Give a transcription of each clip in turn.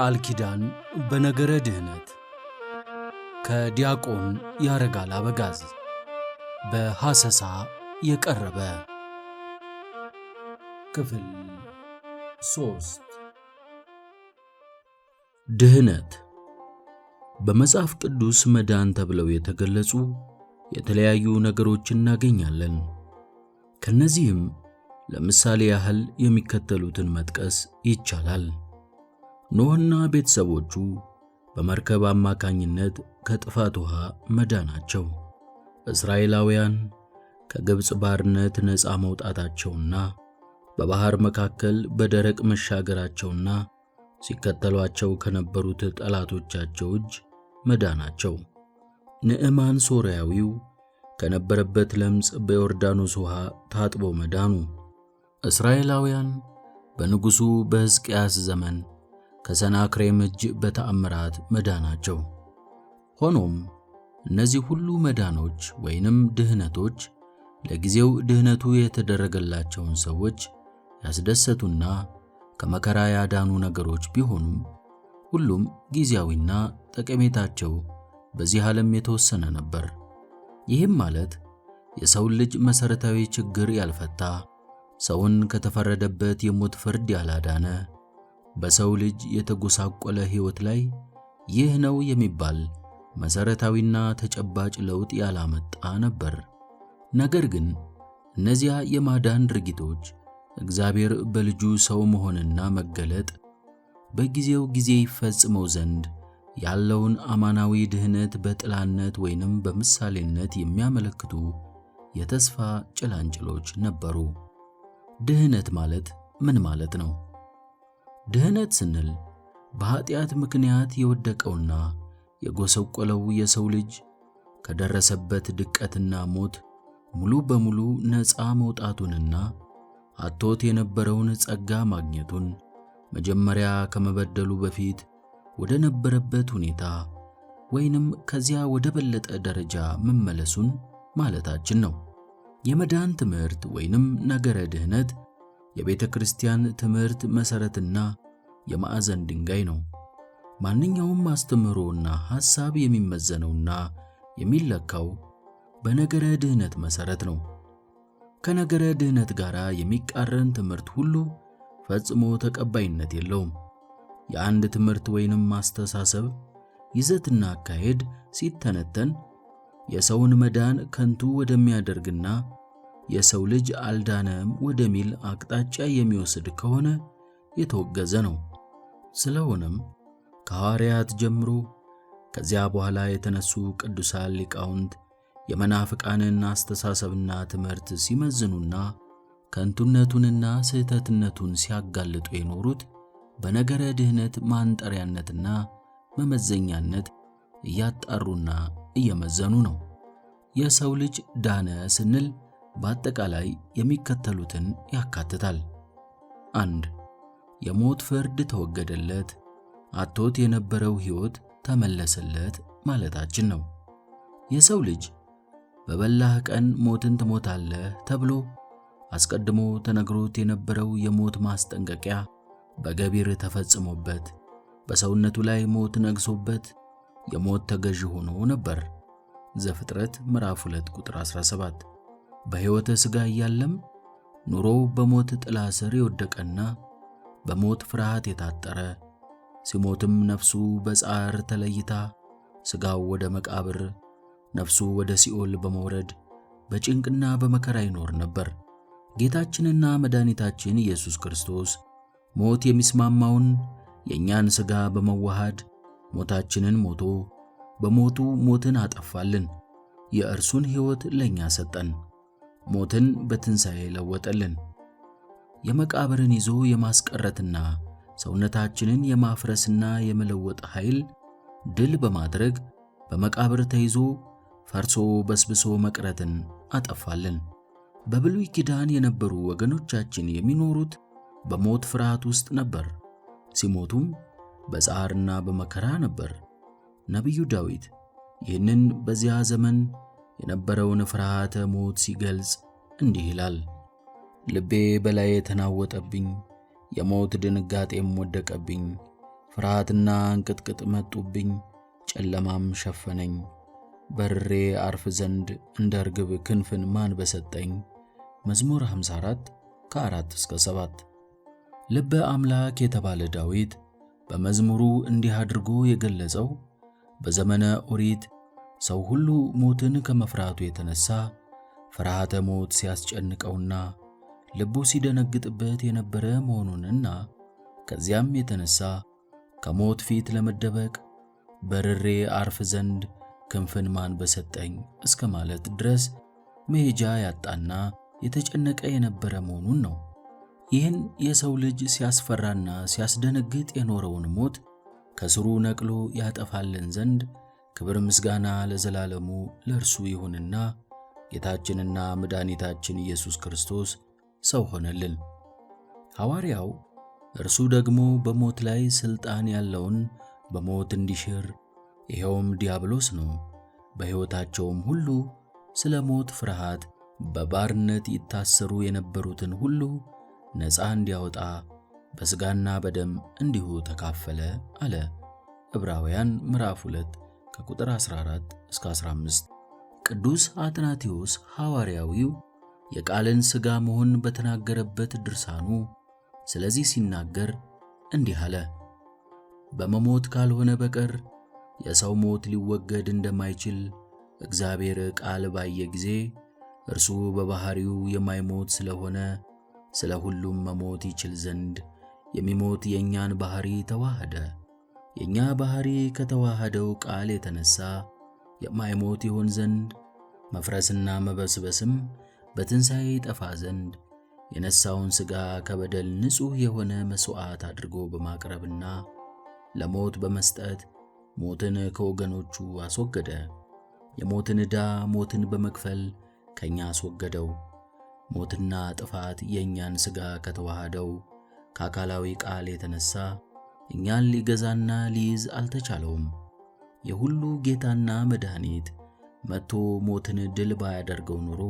ቃል ኪዳን በነገረ ድህነት ከዲያቆን ያረጋል አበጋዝ በሐሰሳ የቀረበ ክፍል 3። ድህነት በመጽሐፍ ቅዱስ መዳን ተብለው የተገለጹ የተለያዩ ነገሮችን እናገኛለን። ከነዚህም ለምሳሌ ያህል የሚከተሉትን መጥቀስ ይቻላል። ኖህና ቤተሰቦቹ በመርከብ አማካኝነት ከጥፋት ውሃ መዳናቸው፣ እስራኤላውያን ከግብፅ ባርነት ነፃ መውጣታቸውና በባህር መካከል በደረቅ መሻገራቸውና ሲከተሏቸው ከነበሩት ጠላቶቻቸው እጅ መዳናቸው፣ ንዕማን ሶርያዊው ከነበረበት ለምጽ በዮርዳኖስ ውሃ ታጥቦ መዳኑ፣ እስራኤላውያን በንጉሡ በሕዝቅያስ ዘመን ከሰናክሬም እጅ በተአምራት መዳናቸው። ሆኖም እነዚህ ሁሉ መዳኖች ወይንም ድህነቶች ለጊዜው ድህነቱ የተደረገላቸውን ሰዎች ያስደሰቱና ከመከራ ያዳኑ ነገሮች ቢሆኑም ሁሉም ጊዜያዊና ጠቀሜታቸው በዚህ ዓለም የተወሰነ ነበር። ይህም ማለት የሰው ልጅ መሠረታዊ ችግር ያልፈታ፣ ሰውን ከተፈረደበት የሞት ፍርድ ያላዳነ፣ በሰው ልጅ የተጎሳቆለ ሕይወት ላይ ይህ ነው የሚባል መሠረታዊና ተጨባጭ ለውጥ ያላመጣ ነበር። ነገር ግን እነዚያ የማዳን ድርጊቶች እግዚአብሔር በልጁ ሰው መሆንና መገለጥ በጊዜው ጊዜ ይፈጽመው ዘንድ ያለውን አማናዊ ድህነት በጥላነት ወይንም በምሳሌነት የሚያመለክቱ የተስፋ ጭላንጭሎች ነበሩ። ድህነት ማለት ምን ማለት ነው? ድህነት ስንል በኃጢአት ምክንያት የወደቀውና የጎሰቆለው የሰው ልጅ ከደረሰበት ድቀትና ሞት ሙሉ በሙሉ ነፃ መውጣቱንና አጥቶት የነበረውን ጸጋ ማግኘቱን፣ መጀመሪያ ከመበደሉ በፊት ወደ ነበረበት ሁኔታ ወይንም ከዚያ ወደ በለጠ ደረጃ መመለሱን ማለታችን ነው። የመዳን ትምህርት ወይንም ነገረ ድህነት የቤተ ክርስቲያን ትምህርት መሠረትና የማዕዘን ድንጋይ ነው። ማንኛውም አስተምህሮና ሐሳብ የሚመዘነውና የሚለካው በነገረ ድህነት መሠረት ነው። ከነገረ ድህነት ጋር የሚቃረን ትምህርት ሁሉ ፈጽሞ ተቀባይነት የለውም። የአንድ ትምህርት ወይንም አስተሳሰብ ይዘትና አካሄድ ሲተነተን የሰውን መዳን ከንቱ ወደሚያደርግና የሰው ልጅ አልዳነም ወደሚል አቅጣጫ የሚወስድ ከሆነ የተወገዘ ነው። ስለሆነም ከሐዋርያት ጀምሮ ከዚያ በኋላ የተነሱ ቅዱሳን ሊቃውንት የመናፍቃንን አስተሳሰብና ትምህርት ሲመዝኑና ከንቱነቱንና ስህተትነቱን ሲያጋልጡ የኖሩት በነገረ ድህነት ማንጠሪያነትና መመዘኛነት እያጣሩና እየመዘኑ ነው። የሰው ልጅ ዳነ ስንል በአጠቃላይ የሚከተሉትን ያካትታል። 1. የሞት ፍርድ ተወገደለት፣ አጥቶት የነበረው ሕይወት ተመለሰለት ማለታችን ነው። የሰው ልጅ በበላህ ቀን ሞትን ትሞታለህ ተብሎ አስቀድሞ ተነግሮት የነበረው የሞት ማስጠንቀቂያ በገቢር ተፈጽሞበት በሰውነቱ ላይ ሞት ነግሶበት የሞት ተገዥ ሆኖ ነበር። ዘፍጥረት ምዕራፍ 2 ቁጥር 17። በሕይወተ ሥጋ እያለም ኑሮው በሞት ጥላ ስር የወደቀና በሞት ፍርሃት የታጠረ፣ ሲሞትም ነፍሱ በጻር ተለይታ ሥጋው ወደ መቃብር ነፍሱ ወደ ሲኦል በመውረድ በጭንቅና በመከራ ይኖር ነበር። ጌታችንና መድኃኒታችን ኢየሱስ ክርስቶስ ሞት የሚስማማውን የእኛን ሥጋ በመዋሃድ ሞታችንን ሞቶ በሞቱ ሞትን አጠፋልን፣ የእርሱን ሕይወት ለእኛ ሰጠን፣ ሞትን በትንሣኤ ለወጠልን። የመቃብርን ይዞ የማስቀረትና ሰውነታችንን የማፍረስና የመለወጥ ኃይል ድል በማድረግ በመቃብር ተይዞ ፈርሶ በስብሶ መቅረትን አጠፋልን። በብሉይ ኪዳን የነበሩ ወገኖቻችን የሚኖሩት በሞት ፍርሃት ውስጥ ነበር። ሲሞቱም በጻርና በመከራ ነበር። ነቢዩ ዳዊት ይህንን በዚያ ዘመን የነበረውን ፍርሃተ ሞት ሲገልጽ እንዲህ ይላል። ልቤ በላዬ ተናወጠብኝ፣ የሞት ድንጋጤም ወደቀብኝ፣ ፍርሃትና እንቅጥቅጥ መጡብኝ፣ ጨለማም ሸፈነኝ። በርሬ አርፍ ዘንድ እንደ ርግብ ክንፍን ማን በሰጠኝ። መዝሙር 54 ከ4 እስከ 7። ልበ አምላክ የተባለ ዳዊት በመዝሙሩ እንዲህ አድርጎ የገለጸው በዘመነ ኦሪት ሰው ሁሉ ሞትን ከመፍራቱ የተነሳ ፍርሃተ ሞት ሲያስጨንቀውና ልቡ ሲደነግጥበት የነበረ መሆኑንና ከዚያም የተነሳ ከሞት ፊት ለመደበቅ በርሬ አርፍ ዘንድ ክንፍን ማን በሰጠኝ እስከ ማለት ድረስ መሄጃ ያጣና የተጨነቀ የነበረ መሆኑን ነው። ይህን የሰው ልጅ ሲያስፈራና ሲያስደነግጥ የኖረውን ሞት ከስሩ ነቅሎ ያጠፋልን ዘንድ ክብር ምስጋና ለዘላለሙ ለእርሱ ይሁንና ጌታችንና መድኃኒታችን ኢየሱስ ክርስቶስ ሰው ሆነልን። ሐዋርያው እርሱ ደግሞ በሞት ላይ ሥልጣን ያለውን በሞት እንዲሽር ይኸውም ዲያብሎስ ነው፣ በሕይወታቸውም ሁሉ ስለ ሞት ፍርሃት በባርነት ይታሰሩ የነበሩትን ሁሉ ነፃ እንዲያወጣ በሥጋና በደም እንዲሁ ተካፈለ አለ። ዕብራውያን ምዕራፍ 2 ከቁጥር 14 እስከ 15። ቅዱስ አትናቴዎስ ሐዋርያዊው የቃልን ሥጋ መሆን በተናገረበት ድርሳኑ ስለዚህ ሲናገር እንዲህ አለ። በመሞት ካልሆነ በቀር የሰው ሞት ሊወገድ እንደማይችል እግዚአብሔር ቃል ባየ ጊዜ እርሱ በባሕሪው የማይሞት ስለሆነ ስለ ሁሉም መሞት ይችል ዘንድ የሚሞት የእኛን ባሕሪ ተዋሃደ። የእኛ ባሕሪ ከተዋሃደው ቃል የተነሳ የማይሞት ይሆን ዘንድ መፍረስና መበስበስም በትንሣኤ ይጠፋ ዘንድ የነሳውን ሥጋ ከበደል ንጹሕ የሆነ መሥዋዕት አድርጎ በማቅረብና ለሞት በመስጠት ሞትን ከወገኖቹ አስወገደ። የሞትን ዕዳ ሞትን በመክፈል ከኛ አስወገደው። ሞትና ጥፋት የእኛን ሥጋ ከተዋሃደው ከአካላዊ ቃል የተነሳ እኛን ሊገዛና ሊይዝ አልተቻለውም። የሁሉ ጌታና መድኃኒት መጥቶ ሞትን ድል ባያደርገው ኖሮ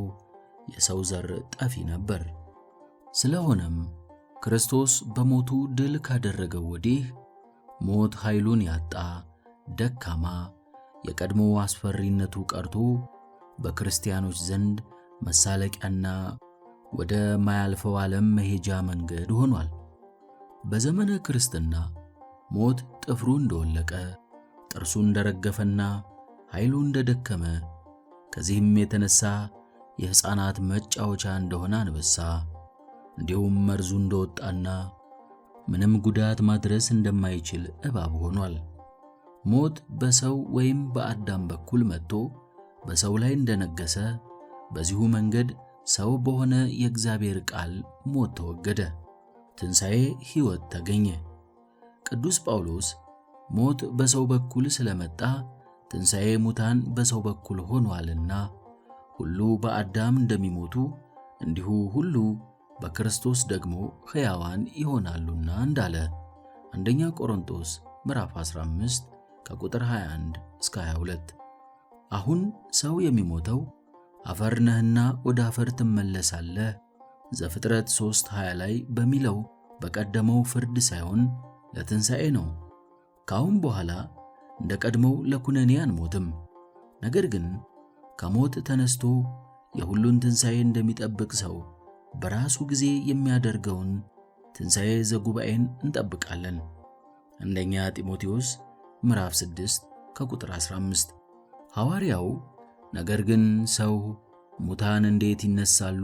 የሰው ዘር ጠፊ ነበር። ስለሆነም ክርስቶስ በሞቱ ድል ካደረገው ወዲህ ሞት ኃይሉን ያጣ ደካማ፣ የቀድሞ አስፈሪነቱ ቀርቶ በክርስቲያኖች ዘንድ መሳለቂያና ወደ ማያልፈው ዓለም መሄጃ መንገድ ሆኗል። በዘመነ ክርስትና ሞት ጥፍሩ እንደወለቀ፣ ጥርሱ እንደረገፈና ኃይሉ እንደደከመ፣ ከዚህም የተነሳ የሕፃናት መጫወቻ እንደሆነ አንበሳ፣ እንዲሁም መርዙ እንደወጣና ምንም ጉዳት ማድረስ እንደማይችል እባብ ሆኗል። ሞት በሰው ወይም በአዳም በኩል መጥቶ በሰው ላይ እንደነገሰ በዚሁ መንገድ ሰው በሆነ የእግዚአብሔር ቃል ሞት ተወገደ፣ ትንሣኤ ሕይወት ተገኘ። ቅዱስ ጳውሎስ ሞት በሰው በኩል ስለመጣ ትንሣኤ ሙታን በሰው በኩል ሆኗልና ሁሉ በአዳም እንደሚሞቱ እንዲሁ ሁሉ በክርስቶስ ደግሞ ሕያዋን ይሆናሉና እንዳለ አንደኛ ቆሮንቶስ ምዕራፍ 15 ከቁጥር 21 እስከ 22። አሁን ሰው የሚሞተው አፈር ነህና ወደ አፈር ትመለሳለህ ዘፍጥረት 3:20 ላይ በሚለው በቀደመው ፍርድ ሳይሆን ለትንሣኤ ነው። ካሁን በኋላ እንደ ቀድሞው ለኩነኔ አንሞትም። ነገር ግን ከሞት ተነስቶ የሁሉን ትንሣኤ እንደሚጠብቅ ሰው በራሱ ጊዜ የሚያደርገውን ትንሣኤ ዘጉባኤን እንጠብቃለን። አንደኛ ጢሞቴዎስ ምዕራፍ 6 ከቁጥር 15። ሐዋርያው ነገር ግን ሰው ሙታን እንዴት ይነሳሉ፣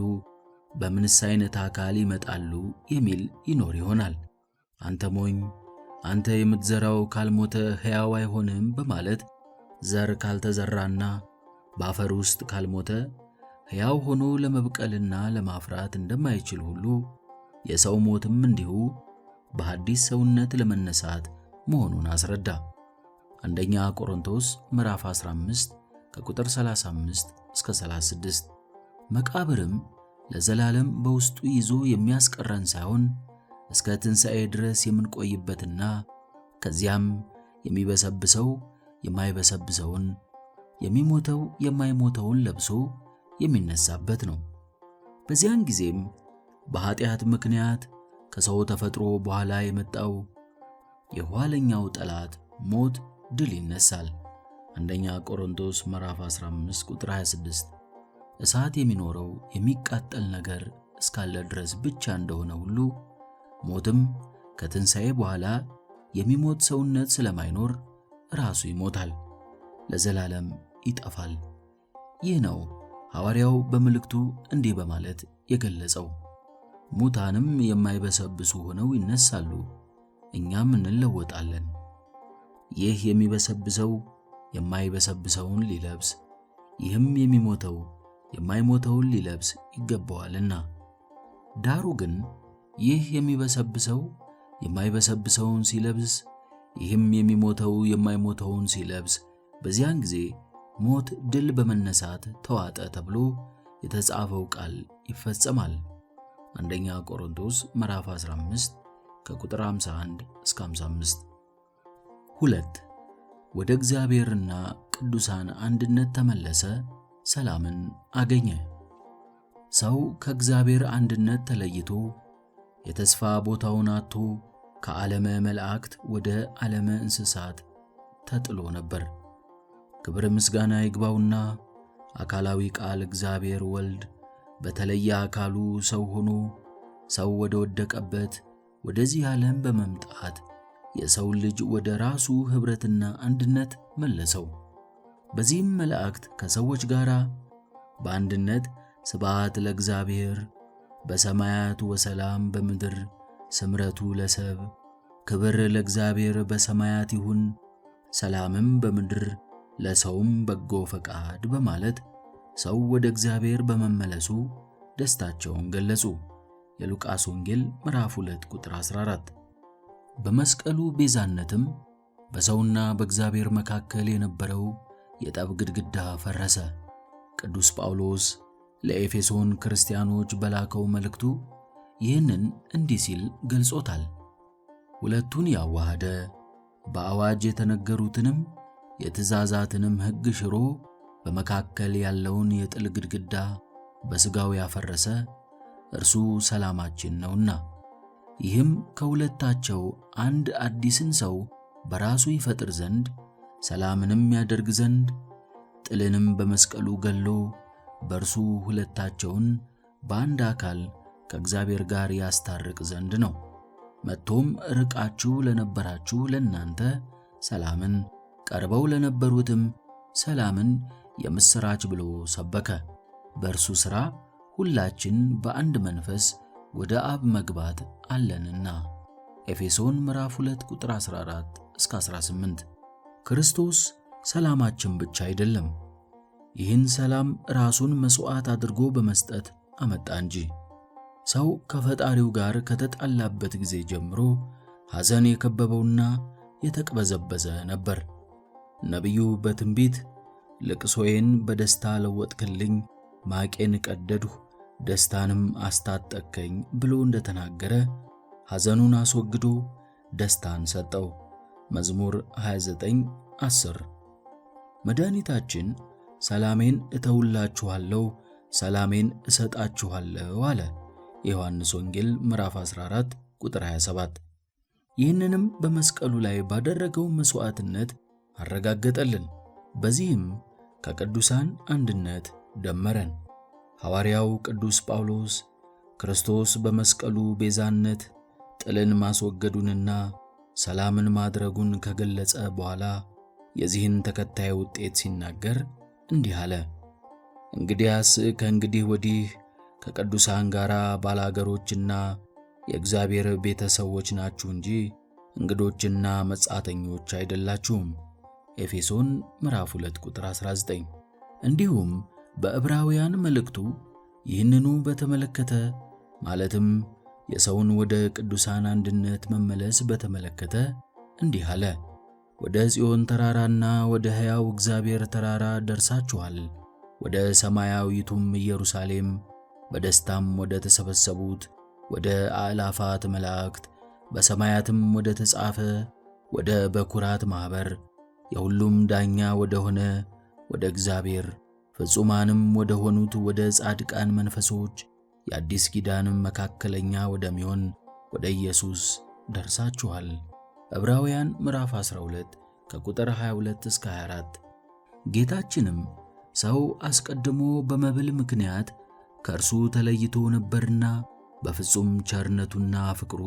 በምንስ ዓይነት አካል ይመጣሉ የሚል ይኖር ይሆናል። አንተ ሞኝ፣ አንተ የምትዘራው ካልሞተ ሕያው አይሆንም በማለት ዘር ካልተዘራና በአፈር ውስጥ ካልሞተ ሕያው ሆኖ ለመብቀልና ለማፍራት እንደማይችል ሁሉ የሰው ሞትም እንዲሁ በሐዲስ ሰውነት ለመነሳት መሆኑን አስረዳ። አንደኛ ቆሮንቶስ ምዕራፍ 15 ከቁጥር 35 እስከ 36። መቃብርም ለዘላለም በውስጡ ይዞ የሚያስቀረን ሳይሆን እስከ ትንሣኤ ድረስ የምንቆይበትና ከዚያም የሚበሰብሰው የማይበሰብሰውን የሚሞተው የማይሞተውን ለብሶ የሚነሳበት ነው። በዚያን ጊዜም በኃጢአት ምክንያት ከሰው ተፈጥሮ በኋላ የመጣው የኋለኛው ጠላት ሞት ድል ይነሳል። አንደኛ ቆሮንቶስ ምዕራፍ 15 ቁጥር 26። እሳት የሚኖረው የሚቃጠል ነገር እስካለ ድረስ ብቻ እንደሆነ ሁሉ ሞትም ከትንሣኤ በኋላ የሚሞት ሰውነት ስለማይኖር ራሱ ይሞታል፣ ለዘላለም ይጠፋል። ይህ ነው ሐዋርያው በመልእክቱ እንዲህ በማለት የገለጸው፣ ሙታንም የማይበሰብሱ ሆነው ይነሳሉ፣ እኛም እንለወጣለን። ይህ የሚበሰብሰው የማይበሰብሰውን ሊለብስ፣ ይህም የሚሞተው የማይሞተውን ሊለብስ ይገባዋልና። ዳሩ ግን ይህ የሚበሰብሰው የማይበሰብሰውን ሲለብስ፣ ይህም የሚሞተው የማይሞተውን ሲለብስ፣ በዚያን ጊዜ ሞት ድል በመነሳት ተዋጠ ተብሎ የተጻፈው ቃል ይፈጸማል። አንደኛ ቆሮንቶስ ምዕራፍ 15 ከቁጥር 51 እስከ 55። 2. ወደ እግዚአብሔርና ቅዱሳን አንድነት ተመለሰ፣ ሰላምን አገኘ። ሰው ከእግዚአብሔር አንድነት ተለይቶ የተስፋ ቦታውን አጥቶ ከዓለመ መላእክት ወደ ዓለመ እንስሳት ተጥሎ ነበር። ክብር ምስጋና ይግባውና አካላዊ ቃል እግዚአብሔር ወልድ በተለየ አካሉ ሰው ሆኖ ሰው ወደ ወደቀበት ወደዚህ ዓለም በመምጣት የሰው ልጅ ወደ ራሱ ኅብረትና አንድነት መለሰው። በዚህም መላእክት ከሰዎች ጋር በአንድነት ስብሐት ለእግዚአብሔር በሰማያት ወሰላም በምድር ስምረቱ ለሰብ፣ ክብር ለእግዚአብሔር በሰማያት ይሁን ሰላምም በምድር ለሰውም በጎ ፈቃድ በማለት ሰው ወደ እግዚአብሔር በመመለሱ ደስታቸውን ገለጹ። የሉቃስ ወንጌል ምዕራፍ 2 ቁጥር 14። በመስቀሉ ቤዛነትም በሰውና በእግዚአብሔር መካከል የነበረው የጠብ ግድግዳ ፈረሰ። ቅዱስ ጳውሎስ ለኤፌሶን ክርስቲያኖች በላከው መልእክቱ ይህንን እንዲህ ሲል ገልጾታል። ሁለቱን ያዋሃደ በአዋጅ የተነገሩትንም የትእዛዛትንም ሕግ ሽሮ በመካከል ያለውን የጥል ግድግዳ በሥጋው ያፈረሰ እርሱ ሰላማችን ነውና፣ ይህም ከሁለታቸው አንድ አዲስን ሰው በራሱ ይፈጥር ዘንድ ሰላምንም ያደርግ ዘንድ ጥልንም በመስቀሉ ገሎ በእርሱ ሁለታቸውን በአንድ አካል ከእግዚአብሔር ጋር ያስታርቅ ዘንድ ነው። መጥቶም ርቃችሁ ለነበራችሁ ለእናንተ ሰላምን፣ ቀርበው ለነበሩትም ሰላምን የምሥራች ብሎ ሰበከ። በእርሱ ሥራ ሁላችን በአንድ መንፈስ ወደ አብ መግባት አለንና። ኤፌሶን ምዕራፍ 2 ቁጥር 14 እስከ 18። ክርስቶስ ሰላማችን ብቻ አይደለም፣ ይህን ሰላም ራሱን መሥዋዕት አድርጎ በመስጠት አመጣ እንጂ። ሰው ከፈጣሪው ጋር ከተጣላበት ጊዜ ጀምሮ ሐዘን የከበበውና የተቅበዘበዘ ነበር። ነቢዩ በትንቢት ልቅሶዬን በደስታ ለወጥክልኝ፣ ማቄን ቀደድሁ፣ ደስታንም አስታጠቅከኝ ብሎ እንደተናገረ ሐዘኑን አስወግዶ ደስታን ሰጠው። መዝሙር 29:10። መድኃኒታችን ሰላሜን እተውላችኋለሁ፣ ሰላሜን እሰጣችኋለሁ አለ። የዮሐንስ ወንጌል ምዕራፍ 14 ቁጥር 27። ይህንንም በመስቀሉ ላይ ባደረገው መሥዋዕትነት አረጋገጠልን። በዚህም ከቅዱሳን አንድነት ደመረን። ሐዋርያው ቅዱስ ጳውሎስ ክርስቶስ በመስቀሉ ቤዛነት ጥልን ማስወገዱንና ሰላምን ማድረጉን ከገለጸ በኋላ የዚህን ተከታይ ውጤት ሲናገር እንዲህ አለ። እንግዲያስ ከእንግዲህ ወዲህ ከቅዱሳን ጋር ባላገሮችና የእግዚአብሔር ቤተሰቦች ናችሁ እንጂ እንግዶችና መጻተኞች አይደላችሁም። ኤፌሶን ምዕራፍ 2 ቁጥር 19። እንዲሁም በዕብራውያን መልእክቱ ይህንኑ በተመለከተ ማለትም የሰውን ወደ ቅዱሳን አንድነት መመለስ በተመለከተ እንዲህ አለ። ወደ ጽዮን ተራራና ወደ ሕያው እግዚአብሔር ተራራ ደርሳችኋል፣ ወደ ሰማያዊቱም ኢየሩሳሌም በደስታም ወደ ተሰበሰቡት ወደ አእላፋት መላእክት በሰማያትም ወደ ተጻፈ ወደ በኩራት ማኅበር የሁሉም ዳኛ ወደ ሆነ ወደ እግዚአብሔር ፍጹማንም ወደ ሆኑት ወደ ጻድቃን መንፈሶች የአዲስ ኪዳንም መካከለኛ ወደሚሆን ወደ ኢየሱስ ደርሳችኋል። ዕብራውያን ምዕራፍ 12 ከቁጥር 22 እስከ 24። ጌታችንም ሰው አስቀድሞ በመብል ምክንያት ከእርሱ ተለይቶ ነበርና በፍጹም ቸርነቱና ፍቅሩ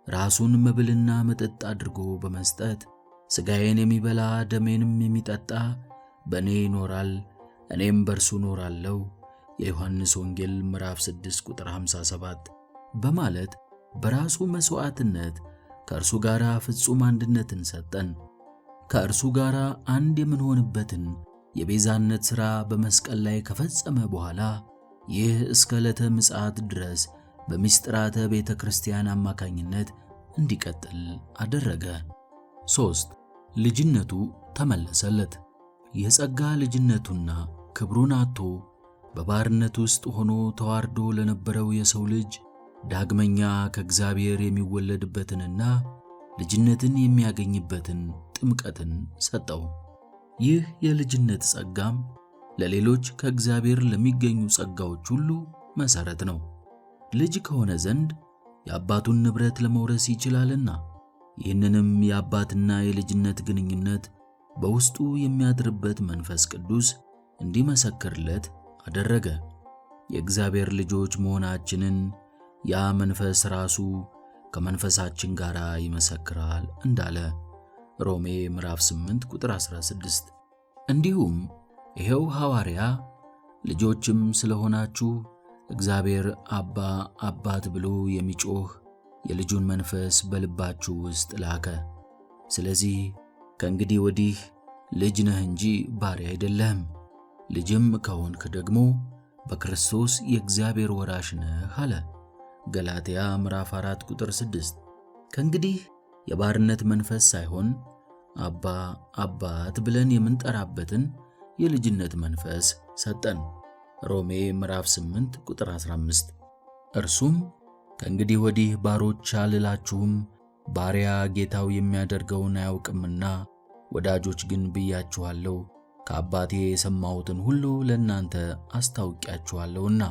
ራሱን መብልና መጠጥ አድርጎ በመስጠት ሥጋዬን የሚበላ ደሜንም የሚጠጣ በእኔ ይኖራል፣ እኔም በእርሱ እኖራለሁ የዮሐንስ ወንጌል ምዕራፍ 6 ቁጥር 57 በማለት በራሱ መሥዋዕትነት ከእርሱ ጋር ፍጹም አንድነትን ሰጠን። ከእርሱ ጋር አንድ የምንሆንበትን የቤዛነት ሥራ በመስቀል ላይ ከፈጸመ በኋላ ይህ እስከ ዕለተ ምጽአት ድረስ በምሥጢራተ ቤተ ክርስቲያን አማካኝነት እንዲቀጥል አደረገ። 3. ልጅነቱ ተመለሰለት። የጸጋ ልጅነቱና ክብሩን አጥቶ በባርነት ውስጥ ሆኖ ተዋርዶ ለነበረው የሰው ልጅ ዳግመኛ ከእግዚአብሔር የሚወለድበትንና ልጅነትን የሚያገኝበትን ጥምቀትን ሰጠው። ይህ የልጅነት ጸጋም ለሌሎች ከእግዚአብሔር ለሚገኙ ጸጋዎች ሁሉ መሠረት ነው። ልጅ ከሆነ ዘንድ የአባቱን ንብረት ለመውረስ ይችላልና፣ ይህንንም የአባትና የልጅነት ግንኙነት በውስጡ የሚያድርበት መንፈስ ቅዱስ እንዲመሰክርለት አደረገ። የእግዚአብሔር ልጆች መሆናችንን ያ መንፈስ ራሱ ከመንፈሳችን ጋር ይመሰክራል እንዳለ ሮሜ ምዕራፍ 8 ቁጥር 16። እንዲሁም ይሄው ሐዋርያ ልጆችም ስለሆናችሁ እግዚአብሔር አባ አባት ብሎ የሚጮህ የልጁን መንፈስ በልባችሁ ውስጥ ላከ። ስለዚህ ከእንግዲህ ወዲህ ልጅ ነህ እንጂ ባሪያ አይደለህም። ልጅም ከሆንክ ደግሞ በክርስቶስ የእግዚአብሔር ወራሽ ነህ አለ ገላትያ ምዕራፍ 4 ቁጥር 6። ከእንግዲህ የባርነት መንፈስ ሳይሆን አባ አባት ብለን የምንጠራበትን የልጅነት መንፈስ ሰጠን ሮሜ ምዕራፍ 8 ቁጥር 15። እርሱም ከእንግዲህ ወዲህ ባሮች አልላችሁም፣ ባሪያ ጌታው የሚያደርገውን አያውቅምና፣ ወዳጆች ግን ብያችኋለሁ፣ ከአባቴ የሰማሁትን ሁሉ ለእናንተ አስታውቂያችኋለሁና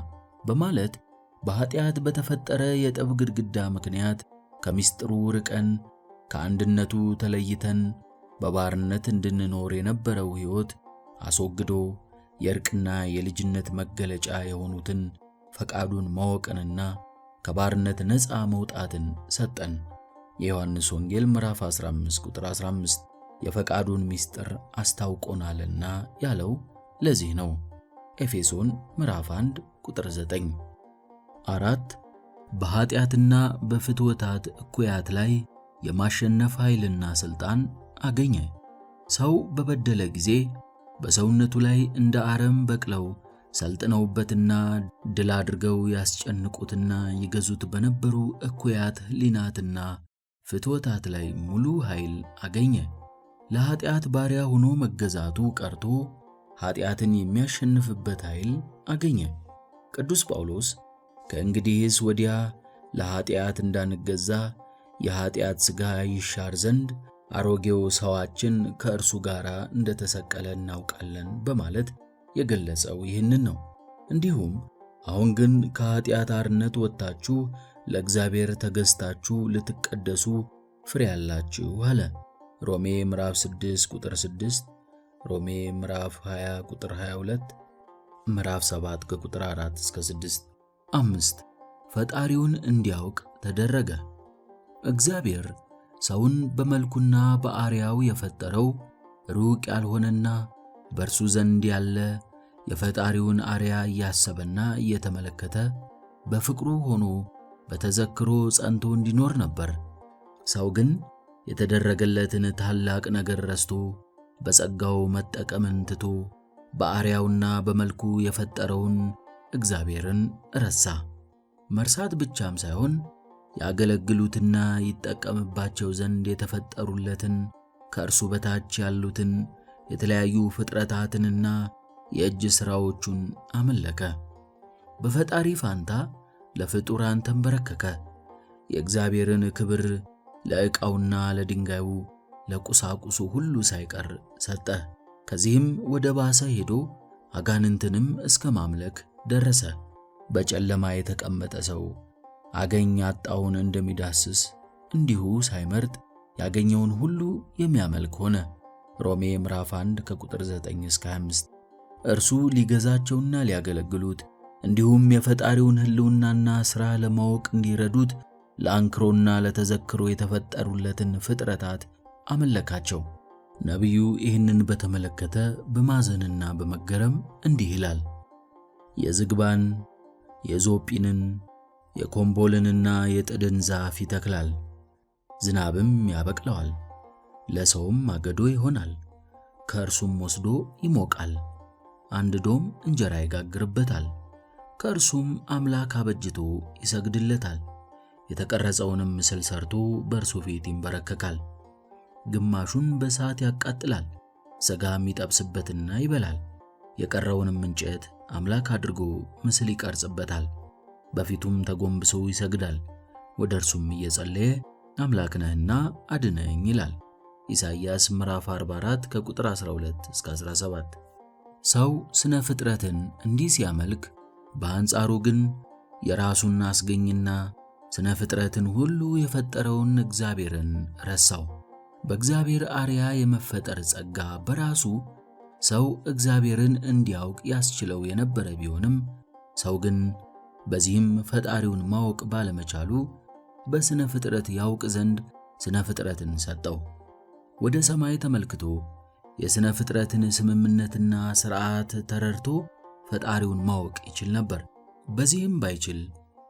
በማለት በኃጢአት በተፈጠረ የጠብ ግድግዳ ምክንያት ከምስጢሩ ርቀን ከአንድነቱ ተለይተን በባርነት እንድንኖር የነበረው ሕይወት አስወግዶ የእርቅና የልጅነት መገለጫ የሆኑትን ፈቃዱን ማወቅንና ከባርነት ነፃ መውጣትን ሰጠን። የዮሐንስ ወንጌል ምዕራፍ 15 ቁጥር 15 የፈቃዱን ምስጢር አስታውቆናልና ያለው ለዚህ ነው። ኤፌሶን ምዕራፍ 1 ቁጥር 9። 4. በኃጢአትና በፍትወታት እኩያት ላይ የማሸነፍ ኃይልና ሥልጣን አገኘ። ሰው በበደለ ጊዜ በሰውነቱ ላይ እንደ አረም በቅለው ሰልጥነውበትና ድል አድርገው ያስጨንቁትና ይገዙት በነበሩ እኩያት ሕሊናትና ፍትወታት ላይ ሙሉ ኃይል አገኘ። ለኃጢአት ባሪያ ሆኖ መገዛቱ ቀርቶ ኃጢአትን የሚያሸንፍበት ኃይል አገኘ። ቅዱስ ጳውሎስ ከእንግዲህስ ወዲያ ለኃጢአት እንዳንገዛ የኃጢአት ሥጋ ይሻር ዘንድ አሮጌው ሰዋችን ከእርሱ ጋር እንደተሰቀለ እናውቃለን በማለት የገለጸው ይህንን ነው። እንዲሁም አሁን ግን ከኃጢአት አርነት ወጥታችሁ ለእግዚአብሔር ተገዝታችሁ ልትቀደሱ ፍሬ ያላችሁ አለ ሮሜ ምዕራፍ 6 ቁጥር 6፣ ሮሜ ምዕራፍ 20 ቁጥር 22፣ ምዕራፍ 7 ከቁጥር 4 እስከ 6። 5. ፈጣሪውን እንዲያውቅ ተደረገ። እግዚአብሔር ሰውን በመልኩና በአርአያው የፈጠረው ሩቅ ያልሆነና በእርሱ ዘንድ ያለ የፈጣሪውን አርአያ እያሰበና እየተመለከተ በፍቅሩ ሆኖ በተዘክሮ ጸንቶ እንዲኖር ነበር። ሰው ግን የተደረገለትን ታላቅ ነገር ረስቶ በጸጋው መጠቀምን ትቶ በአርአያውና በመልኩ የፈጠረውን እግዚአብሔርን ረሳ። መርሳት ብቻም ሳይሆን ያገለግሉትና ይጠቀምባቸው ዘንድ የተፈጠሩለትን ከእርሱ በታች ያሉትን የተለያዩ ፍጥረታትንና የእጅ ሥራዎቹን አመለከ። በፈጣሪ ፋንታ ለፍጡራን ተንበረከከ። የእግዚአብሔርን ክብር ለዕቃውና ለድንጋዩ ለቁሳቁሱ ሁሉ ሳይቀር ሰጠ። ከዚህም ወደ ባሰ ሄዶ አጋንንትንም እስከ ማምለክ ደረሰ። በጨለማ የተቀመጠ ሰው አገኝ ያጣውን እንደሚዳስስ እንዲሁ ሳይመርጥ ያገኘውን ሁሉ የሚያመልክ ሆነ። ሮሜ ምዕራፍ 1 ከቁጥር 9 እስከ 25። እርሱ ሊገዛቸውና ሊያገለግሉት እንዲሁም የፈጣሪውን ሕልውናና ሥራ ለማወቅ እንዲረዱት ለአንክሮና ለተዘክሮ የተፈጠሩለትን ፍጥረታት አመለካቸው። ነቢዩ ይህንን በተመለከተ በማዘንና በመገረም እንዲህ ይላል። የዝግባን፣ የዞጲንን፣ የኮምቦልንና የጥድን ዛፍ ይተክላል፣ ዝናብም ያበቅለዋል፣ ለሰውም ማገዶ ይሆናል። ከእርሱም ወስዶ ይሞቃል፣ አንድዶም እንጀራ ይጋግርበታል። ከእርሱም አምላክ አበጅቶ ይሰግድለታል። የተቀረጸውንም ምስል ሰርቶ በእርሱ ፊት ይንበረከካል። ግማሹን በእሳት ያቃጥላል፣ ሥጋም ይጠብስበትና ይበላል። የቀረውንም እንጨት አምላክ አድርጎ ምስል ይቀርጽበታል። በፊቱም ተጎንብሶ ይሰግዳል። ወደ እርሱም እየጸለየ አምላክ ነህና አድነኝ ይላል። ኢሳይያስ ምዕራፍ 44 ከቁጥር 12 እስከ 17። ሰው ስነ ፍጥረትን እንዲህ ሲያመልክ፣ በአንጻሩ ግን የራሱን አስገኝና ስነ ፍጥረትን ሁሉ የፈጠረውን እግዚአብሔርን ረሳው። በእግዚአብሔር አርአያ የመፈጠር ጸጋ በራሱ ሰው እግዚአብሔርን እንዲያውቅ ያስችለው የነበረ ቢሆንም ሰው ግን በዚህም ፈጣሪውን ማወቅ ባለመቻሉ በስነ ፍጥረት ያውቅ ዘንድ ስነ ፍጥረትን ሰጠው። ወደ ሰማይ ተመልክቶ የስነ ፍጥረትን ስምምነትና ሥርዓት ተረድቶ ፈጣሪውን ማወቅ ይችል ነበር። በዚህም ባይችል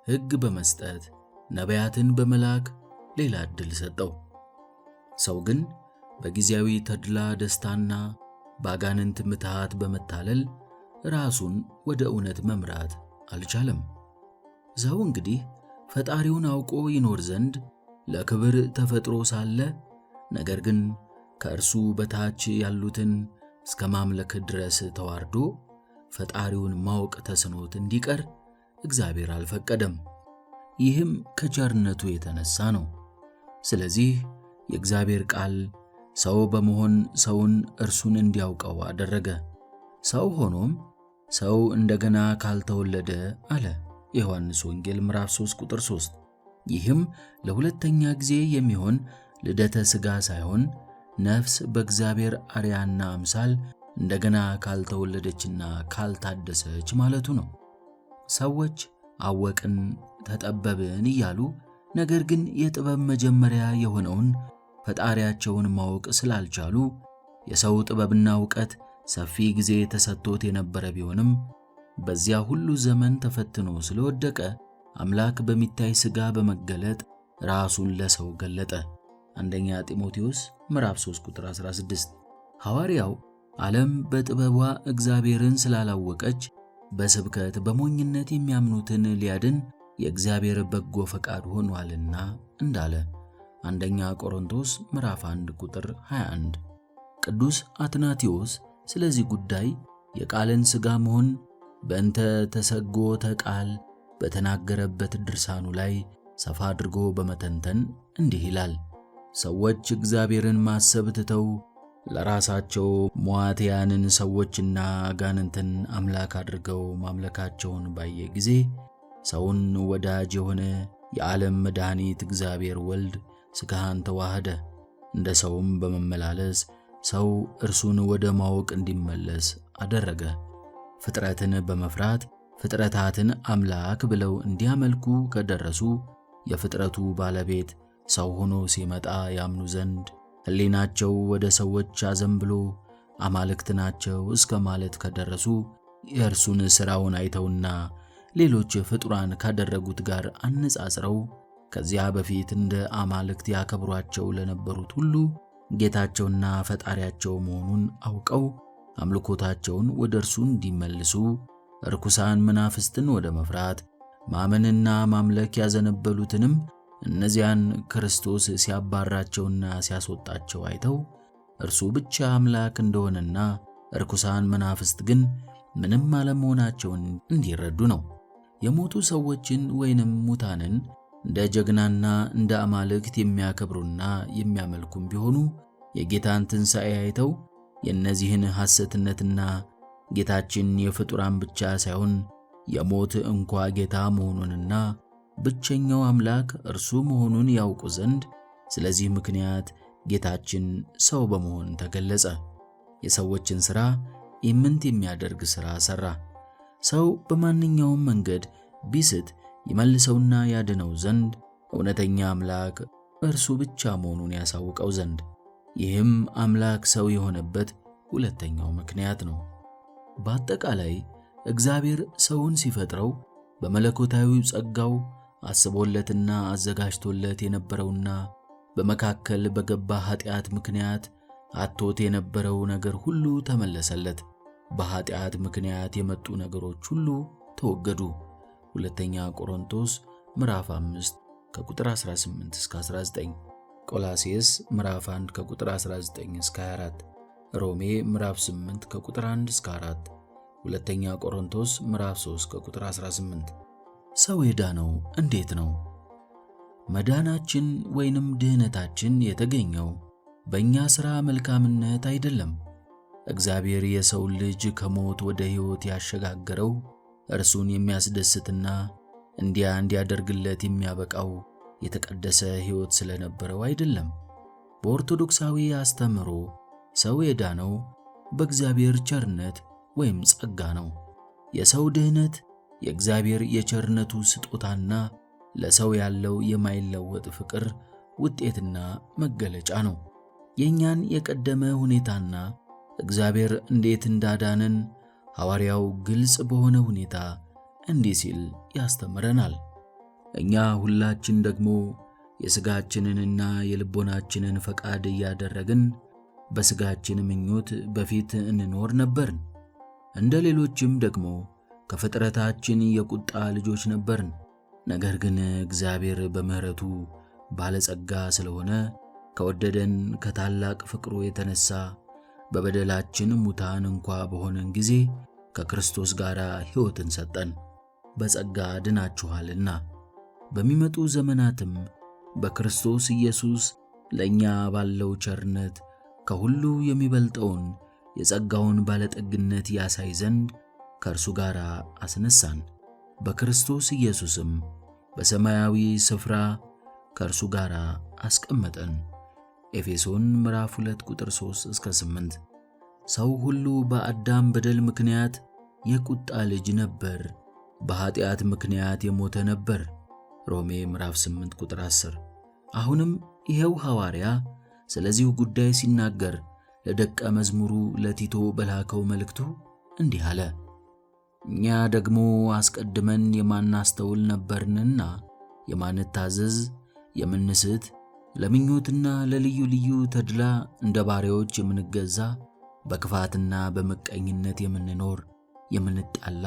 ሕግ በመስጠት ነቢያትን በመላክ ሌላ ዕድል ሰጠው። ሰው ግን በጊዜያዊ ተድላ ደስታና በአጋንንት ምትሃት በመታለል ራሱን ወደ እውነት መምራት አልቻለም። ሰው እንግዲህ ፈጣሪውን አውቆ ይኖር ዘንድ ለክብር ተፈጥሮ ሳለ ነገር ግን ከእርሱ በታች ያሉትን እስከ ማምለክ ድረስ ተዋርዶ ፈጣሪውን ማወቅ ተስኖት እንዲቀር እግዚአብሔር አልፈቀደም። ይህም ከቸርነቱ የተነሳ ነው። ስለዚህ የእግዚአብሔር ቃል ሰው በመሆን ሰውን እርሱን እንዲያውቀው አደረገ። ሰው ሆኖም ሰው እንደገና ካልተወለደ አለ የዮሐንስ ወንጌል ምዕራፍ 3 ቁጥር 3። ይህም ለሁለተኛ ጊዜ የሚሆን ልደተ ሥጋ ሳይሆን ነፍስ በእግዚአብሔር አርአያና አምሳል እንደገና ካልተወለደችና ካልታደሰች ማለቱ ነው። ሰዎች አወቅን፣ ተጠበብን እያሉ ነገር ግን የጥበብ መጀመሪያ የሆነውን ፈጣሪያቸውን ማወቅ ስላልቻሉ የሰው ጥበብና ዕውቀት ሰፊ ጊዜ ተሰጥቶት የነበረ ቢሆንም በዚያ ሁሉ ዘመን ተፈትኖ ስለወደቀ አምላክ በሚታይ ሥጋ በመገለጥ ራሱን ለሰው ገለጠ። አንደኛ ጢሞቴዎስ ምዕራፍ 3 ቁጥር 16። ሐዋርያው ዓለም በጥበቧ እግዚአብሔርን ስላላወቀች በስብከት በሞኝነት የሚያምኑትን ሊያድን የእግዚአብሔር በጎ ፈቃድ ሆኗልና እንዳለ አንደኛ ቆሮንቶስ ምዕራፍ 1 ቁጥር 21። ቅዱስ አትናቴዎስ ስለዚህ ጉዳይ የቃልን ሥጋ መሆን በእንተ ተሰጎተ ቃል በተናገረበት ድርሳኑ ላይ ሰፋ አድርጎ በመተንተን እንዲህ ይላል። ሰዎች እግዚአብሔርን ማሰብ ትተው ለራሳቸው ሟትያንን ሰዎችና አጋንንትን አምላክ አድርገው ማምለካቸውን ባየ ጊዜ ሰውን ወዳጅ የሆነ የዓለም መድኃኒት እግዚአብሔር ወልድ ሥጋን ተዋህደ። እንደ ሰውም በመመላለስ ሰው እርሱን ወደ ማወቅ እንዲመለስ አደረገ። ፍጥረትን በመፍራት ፍጥረታትን አምላክ ብለው እንዲያመልኩ ከደረሱ የፍጥረቱ ባለቤት ሰው ሆኖ ሲመጣ ያምኑ ዘንድ ሕሊናቸው ወደ ሰዎች አዘንብሎ አማልክት ናቸው እስከ ማለት ከደረሱ የእርሱን ሥራውን አይተውና ሌሎች ፍጡራን ካደረጉት ጋር አነጻጽረው ከዚያ በፊት እንደ አማልክት ያከብሯቸው ለነበሩት ሁሉ ጌታቸውና ፈጣሪያቸው መሆኑን አውቀው አምልኮታቸውን ወደ እርሱ እንዲመልሱ ርኩሳን መናፍስትን ወደ መፍራት ማመንና ማምለክ ያዘነበሉትንም እነዚያን ክርስቶስ ሲያባራቸውና ሲያስወጣቸው አይተው እርሱ ብቻ አምላክ እንደሆነና ርኩሳን መናፍስት ግን ምንም አለመሆናቸውን እንዲረዱ ነው። የሞቱ ሰዎችን ወይንም ሙታንን እንደ ጀግናና እንደ አማልክት የሚያከብሩና የሚያመልኩም ቢሆኑ የጌታን ትንሣኤ አይተው የእነዚህን ሐሰትነትና ጌታችን የፍጡራን ብቻ ሳይሆን የሞት እንኳ ጌታ መሆኑንና ብቸኛው አምላክ እርሱ መሆኑን ያውቁ ዘንድ ስለዚህ ምክንያት ጌታችን ሰው በመሆን ተገለጸ። የሰዎችን ሥራ ኢምንት የሚያደርግ ሥራ ሠራ። ሰው በማንኛውም መንገድ ቢስት ይመልሰውና ያድነው ዘንድ እውነተኛ አምላክ እርሱ ብቻ መሆኑን ያሳውቀው ዘንድ። ይህም አምላክ ሰው የሆነበት ሁለተኛው ምክንያት ነው። በአጠቃላይ እግዚአብሔር ሰውን ሲፈጥረው በመለኮታዊው ጸጋው አስቦለትና አዘጋጅቶለት የነበረውና በመካከል በገባ ኃጢአት ምክንያት አጥቶት የነበረው ነገር ሁሉ ተመለሰለት። በኃጢአት ምክንያት የመጡ ነገሮች ሁሉ ተወገዱ። ሁለተኛ ቆሮንቶስ ምዕራፍ 5 ከቁጥር 18 እስከ 19፣ ቆላስይስ ምዕራፍ 1 ከቁጥር 19 እስከ 24፣ ሮሜ ምዕራፍ 8 ከቁጥር 1 እስከ 4፣ ሁለተኛ ቆሮንቶስ ምዕራፍ 3 ከቁጥር 18። ሰው የዳነው እንዴት ነው? መዳናችን ወይንም ድህነታችን የተገኘው በእኛ ሥራ መልካምነት አይደለም። እግዚአብሔር የሰው ልጅ ከሞት ወደ ሕይወት ያሸጋገረው እርሱን የሚያስደስትና እንዲያደርግለት የሚያበቃው የተቀደሰ ሕይወት ስለነበረው አይደለም። በኦርቶዶክሳዊ አስተምህሮ ሰው የዳነው በእግዚአብሔር ቸርነት ወይም ጸጋ ነው። የሰው ድህነት የእግዚአብሔር የቸርነቱ ስጦታና ለሰው ያለው የማይለወጥ ፍቅር ውጤትና መገለጫ ነው። የእኛን የቀደመ ሁኔታና እግዚአብሔር እንዴት እንዳዳነን ሐዋርያው ግልጽ በሆነ ሁኔታ እንዲህ ሲል ያስተምረናል። እኛ ሁላችን ደግሞ የሥጋችንንና የልቦናችንን ፈቃድ እያደረግን በሥጋችን ምኞት በፊት እንኖር ነበርን። እንደ ሌሎችም ደግሞ ከፍጥረታችን የቁጣ ልጆች ነበርን። ነገር ግን እግዚአብሔር በምሕረቱ ባለጸጋ ስለሆነ ከወደደን ከታላቅ ፍቅሩ የተነሳ በበደላችን ሙታን እንኳ በሆነን ጊዜ ከክርስቶስ ጋር ሕይወትን ሰጠን። በጸጋ ድናችኋልና በሚመጡ ዘመናትም በክርስቶስ ኢየሱስ ለእኛ ባለው ቸርነት ከሁሉ የሚበልጠውን የጸጋውን ባለጠግነት ያሳይ ዘንድ ከእርሱ ጋር አስነሳን። በክርስቶስ ኢየሱስም በሰማያዊ ስፍራ ከእርሱ ጋር አስቀመጠን። ኤፌሶን ምዕራፍ 2 ቁጥር 3 እስከ 8። ሰው ሁሉ በአዳም በደል ምክንያት የቁጣ ልጅ ነበር፣ በኃጢአት ምክንያት የሞተ ነበር። ሮሜ ምዕራፍ 8 ቁጥር 10። አሁንም ይሄው ሐዋርያ ስለዚሁ ጉዳይ ሲናገር ለደቀ መዝሙሩ ለቲቶ በላከው መልእክቱ እንዲህ አለ። እኛ ደግሞ አስቀድመን የማናስተውል ነበርንና የማንታዘዝ፣ የምንስት፣ ለምኞትና ለልዩ ልዩ ተድላ እንደ ባሪያዎች የምንገዛ፣ በክፋትና በመቀኝነት የምንኖር፣ የምንጣላ፣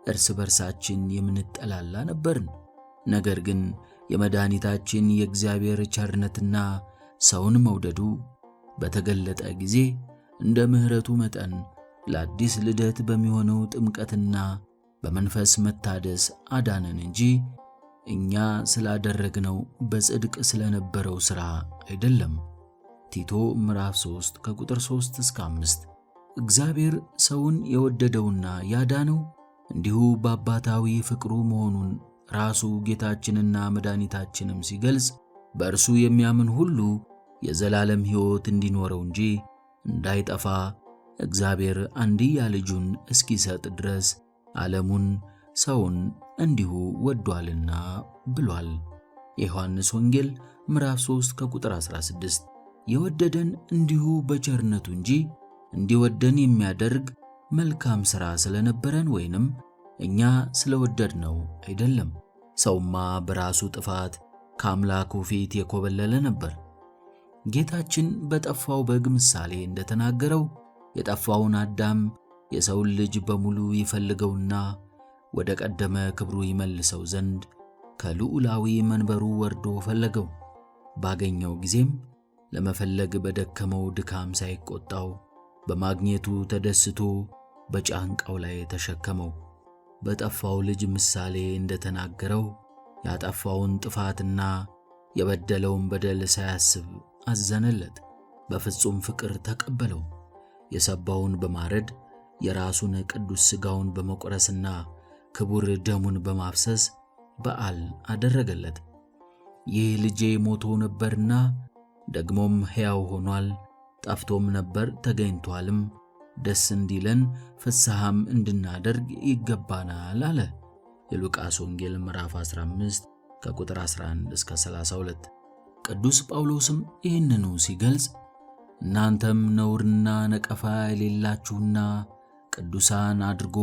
እርስ በርሳችን የምንጠላላ ነበርን። ነገር ግን የመድኃኒታችን የእግዚአብሔር ቸርነትና ሰውን መውደዱ በተገለጠ ጊዜ እንደ ምሕረቱ መጠን ለአዲስ ልደት በሚሆነው ጥምቀትና በመንፈስ መታደስ አዳነን እንጂ እኛ ስላደረግነው በጽድቅ ስለነበረው ሥራ አይደለም። ቲቶ ምዕራፍ 3 ከቁጥር 3 እስከ 5። እግዚአብሔር ሰውን የወደደውና ያዳነው እንዲሁ በአባታዊ ፍቅሩ መሆኑን ራሱ ጌታችንና መድኃኒታችንም ሲገልጽ በእርሱ የሚያምን ሁሉ የዘላለም ሕይወት እንዲኖረው እንጂ እንዳይጠፋ እግዚአብሔር አንድያ ልጁን እስኪሰጥ ድረስ ዓለሙን ሰውን እንዲሁ ወዷልና ብሏል። የዮሐንስ ወንጌል ምዕራፍ 3 ከቁጥር 16። የወደደን እንዲሁ በቸርነቱ እንጂ እንዲወደን የሚያደርግ መልካም ሥራ ስለነበረን ወይንም እኛ ስለወደድነው አይደለም። ሰውማ በራሱ ጥፋት ከአምላኩ ፊት የኮበለለ ነበር። ጌታችን በጠፋው በግ ምሳሌ እንደተናገረው የጠፋውን አዳም የሰውን ልጅ በሙሉ ይፈልገውና ወደ ቀደመ ክብሩ ይመልሰው ዘንድ ከልዑላዊ መንበሩ ወርዶ ፈለገው። ባገኘው ጊዜም ለመፈለግ በደከመው ድካም ሳይቆጣው በማግኘቱ ተደስቶ በጫንቃው ላይ ተሸከመው። በጠፋው ልጅ ምሳሌ እንደተናገረው ያጠፋውን ጥፋትና የበደለውን በደል ሳያስብ አዘነለት፣ በፍጹም ፍቅር ተቀበለው። የሰባውን በማረድ የራሱን ቅዱስ ሥጋውን በመቁረስና ክቡር ደሙን በማፍሰስ በዓል አደረገለት። ይህ ልጄ ሞቶ ነበርና ደግሞም ሕያው ሆኗል፣ ጠፍቶም ነበር ተገኝቷልም፣ ደስ እንዲለን ፍስሐም እንድናደርግ ይገባናል አለ። የሉቃስ ወንጌል ምዕራፍ 15 ከቁጥር 11 እስከ 32። ቅዱስ ጳውሎስም ይህንኑ ሲገልጽ እናንተም ነውርና ነቀፋ የሌላችሁና ቅዱሳን አድርጎ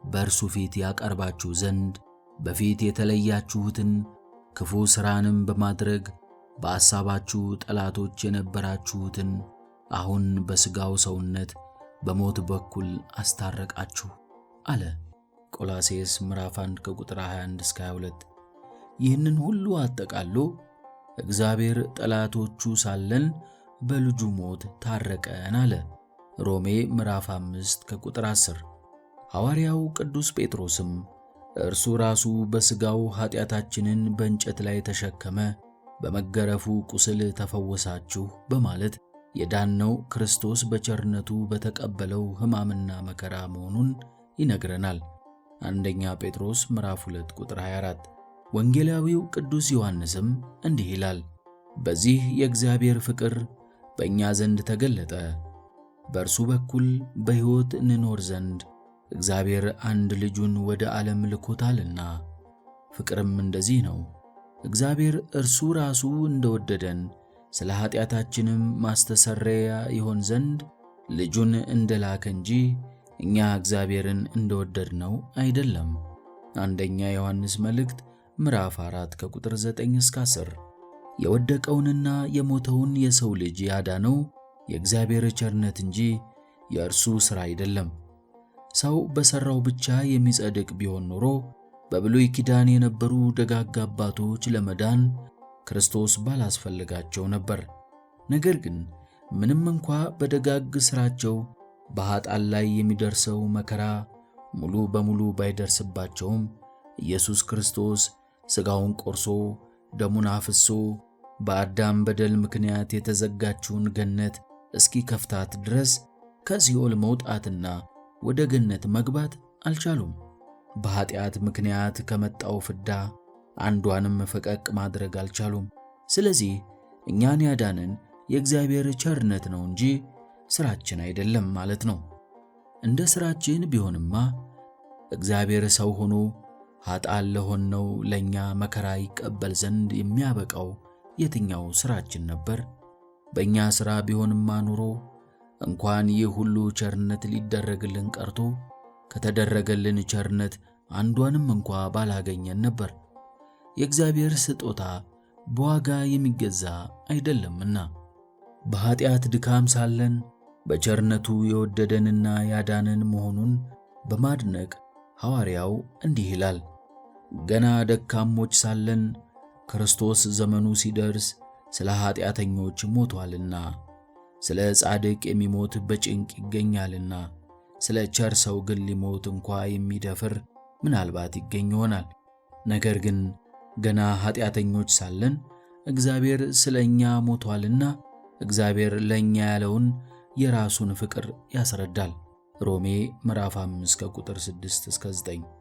በእርሱ ፊት ያቀርባችሁ ዘንድ በፊት የተለያችሁትን ክፉ ሥራንም በማድረግ በሐሳባችሁ ጠላቶች የነበራችሁትን አሁን በሥጋው ሰውነት በሞት በኩል አስታረቃችሁ አለ። ቆላስይስ ምዕራፍ 1 ከቁጥር 21 እስከ 22። ይህንን ሁሉ አጠቃሎ እግዚአብሔር ጠላቶቹ ሳለን በልጁ ሞት ታረቀን አለ። ሮሜ ምዕራፍ 5 ከቁጥር 10። ሐዋርያው ቅዱስ ጴጥሮስም እርሱ ራሱ በሥጋው ኃጢአታችንን በእንጨት ላይ ተሸከመ፣ በመገረፉ ቁስል ተፈወሳችሁ በማለት የዳነው ክርስቶስ በቸርነቱ በተቀበለው ሕማምና መከራ መሆኑን ይነግረናል። አንደኛ ጴጥሮስ ምዕራፍ 2 ቁጥር 24። ወንጌላዊው ቅዱስ ዮሐንስም እንዲህ ይላል፣ በዚህ የእግዚአብሔር ፍቅር በእኛ ዘንድ ተገለጠ፣ በእርሱ በኩል በሕይወት እንኖር ዘንድ እግዚአብሔር አንድ ልጁን ወደ ዓለም ልኮታልና። ፍቅርም እንደዚህ ነው፣ እግዚአብሔር እርሱ ራሱ እንደወደደን ስለ ኃጢአታችንም ማስተሰረያ ይሆን ዘንድ ልጁን እንደላከ እንጂ እኛ እግዚአብሔርን እንደወደድነው አይደለም። አንደኛ ዮሐንስ መልእክት ምዕራፍ 4 ከቁጥር 9 እስከ 10። የወደቀውንና የሞተውን የሰው ልጅ ያዳነው የእግዚአብሔር ቸርነት እንጂ የእርሱ ሥራ አይደለም። ሰው በሠራው ብቻ የሚጸድቅ ቢሆን ኖሮ በብሉይ ኪዳን የነበሩ ደጋግ አባቶች ለመዳን ክርስቶስ ባላስፈልጋቸው ነበር። ነገር ግን ምንም እንኳ በደጋግ ሥራቸው በኃጥአን ላይ የሚደርሰው መከራ ሙሉ በሙሉ ባይደርስባቸውም ኢየሱስ ክርስቶስ ሥጋውን ቆርሶ ደሙን አፍሶ በአዳም በደል ምክንያት የተዘጋችውን ገነት እስኪከፍታት ድረስ ከሲኦል መውጣትና ወደ ገነት መግባት አልቻሉም። በኃጢአት ምክንያት ከመጣው ፍዳ አንዷንም ፈቀቅ ማድረግ አልቻሉም። ስለዚህ እኛን ያዳነን የእግዚአብሔር ቸርነት ነው እንጂ ሥራችን አይደለም ማለት ነው። እንደ ሥራችን ቢሆንማ እግዚአብሔር ሰው ሆኖ ኃጥአን ለሆነው ለእኛ መከራ ይቀበል ዘንድ የሚያበቃው የትኛው ሥራችን ነበር? በእኛ ሥራ ቢሆንማ ኑሮ እንኳን ይህ ሁሉ ቸርነት ሊደረግልን ቀርቶ ከተደረገልን ቸርነት አንዷንም እንኳ ባላገኘን ነበር። የእግዚአብሔር ስጦታ በዋጋ የሚገዛ አይደለምና። በኃጢአት ድካም ሳለን በቸርነቱ የወደደንና ያዳነን መሆኑን በማድነቅ ሐዋርያው እንዲህ ይላል፣ ገና ደካሞች ሳለን ክርስቶስ ዘመኑ ሲደርስ ስለ ኃጢአተኞች ሞቷልና፣ ስለ ጻድቅ የሚሞት በጭንቅ ይገኛልና፣ ስለ ቸር ሰው ግን ሊሞት እንኳ የሚደፍር ምናልባት ይገኝ ይሆናል። ነገር ግን ገና ኃጢአተኞች ሳለን እግዚአብሔር ስለ እኛ ሞቷልና እግዚአብሔር ለእኛ ያለውን የራሱን ፍቅር ያስረዳል። ሮሜ ምዕራፍ 5 ከቁጥር 6 እስከ 9።